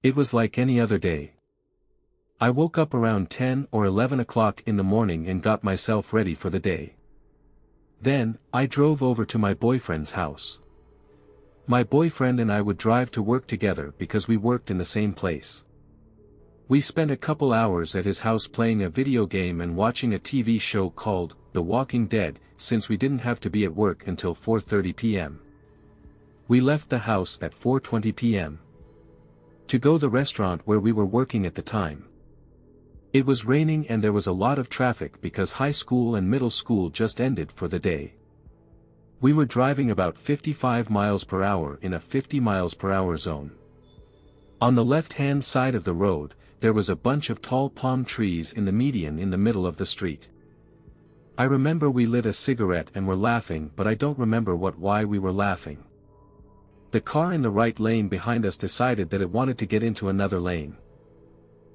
It was like any other day. I woke up around 10 or 11 o'clock in the morning and got myself ready for the day. Then, I drove over to my boyfriend's house. My boyfriend and I would drive to work together because we worked in the same place. We spent a couple hours at his house playing a video game and watching a TV show called The Walking Dead, since we didn't have to be at work until 4:30 p.m. We left the house at 4:20 p.m. to go to the restaurant where we were working at the time. It was raining and there was a lot of traffic because high school and middle school just ended for the day. We were driving about 55 miles per hour in a 50 miles per hour zone. On the left-hand side of the road, there was a bunch of tall palm trees in the median in the middle of the street. I remember we lit a cigarette and were laughing, but I don't remember why we were laughing. The car in the right lane behind us decided that it wanted to get into another lane.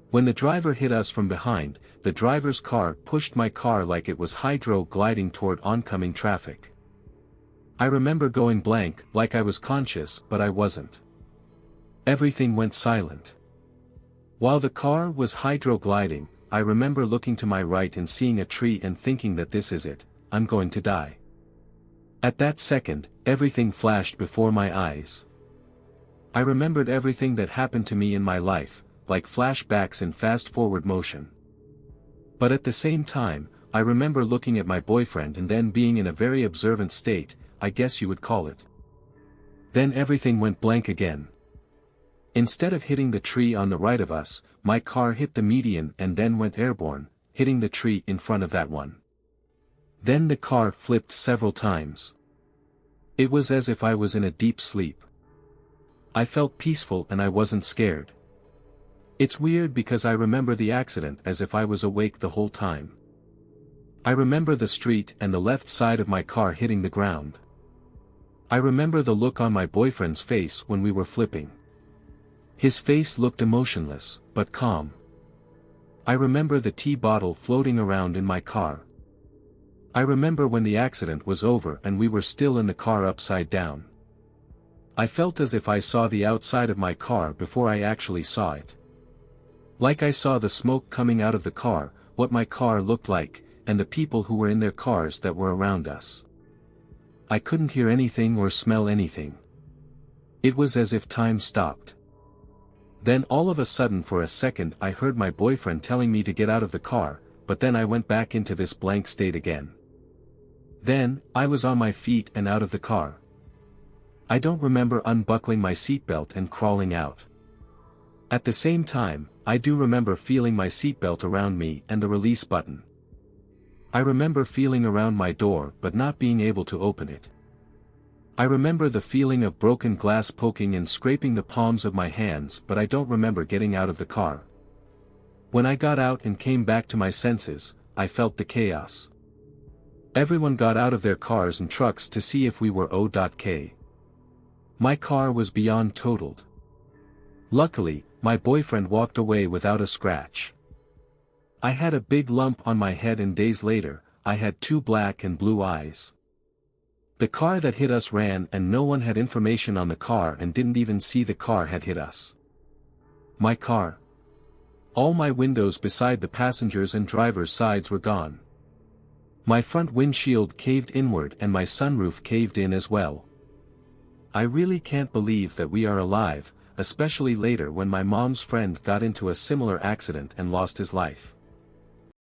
When the driver hit us from behind, the driver's car pushed my car like it was hydro-gliding toward oncoming traffic. I remember going blank, like I was conscious, but I wasn't. Everything went silent. While the car was hydro-gliding, I remember looking to my right and seeing a tree and thinking that this is it, I'm going to die. At that second, everything flashed before my eyes. I remembered everything that happened to me in my life, like flashbacks in fast-forward motion. But at the same time, I remember looking at my boyfriend and then being in a very observant state, I guess you would call it. Then everything went blank again. Instead of hitting the tree on the right of us, my car hit the median and then went airborne, hitting the tree in front of that one. Then the car flipped several times. It was as if I was in a deep sleep. I felt peaceful and I wasn't scared. It's weird because I remember the accident as if I was awake the whole time. I remember the street and the left side of my car hitting the ground. I remember the look on my boyfriend's face when we were flipping. His face looked emotionless, but calm. I remember the tea bottle floating around in my car. I remember when the accident was over and we were still in the car upside down. I felt as if I saw the outside of my car before I actually saw it. Like I saw the smoke coming out of the car, what my car looked like, and the people who were in their cars that were around us. I couldn't hear anything or smell anything. It was as if time stopped. Then all of a sudden for a second I heard my boyfriend telling me to get out of the car, but then I went back into this blank state again. Then, I was on my feet and out of the car. I don't remember unbuckling my seatbelt and crawling out. At the same time, I do remember feeling my seatbelt around me and the release button. I remember feeling around my door but not being able to open it. I remember the feeling of broken glass poking and scraping the palms of my hands, but I don't remember getting out of the car. When I got out and came back to my senses, I felt the chaos. Everyone got out of their cars and trucks to see if we were OK. My car was beyond totaled. Luckily, my boyfriend walked away without a scratch. I had a big lump on my head and days later, I had 2 black and blue eyes. The car that hit us ran and no one had information on the car and didn't even see the car had hit us. My car. All my windows beside the passengers and driver's sides were gone. My front windshield caved inward and my sunroof caved in as well. I really can't believe that we are alive, especially later when my mom's friend got into a similar accident and lost his life.